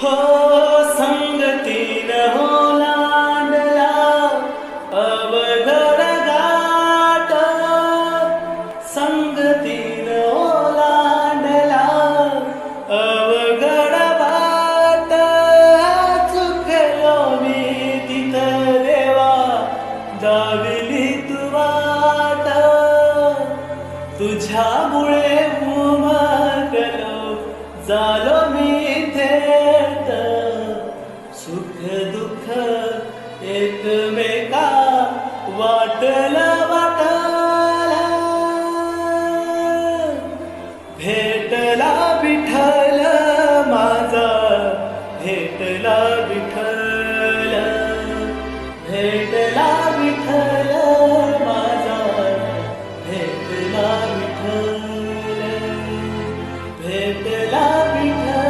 हो संगतीन ओलांडला अवघड घाट, संगतीन ओलांडला अवघड घाट. चुकलो मी तिथं देवा, दाविली तू वाट. तुझ्यामुळे उमगलो झालो मी थेट. सुख दुःख एकमेका वाटलं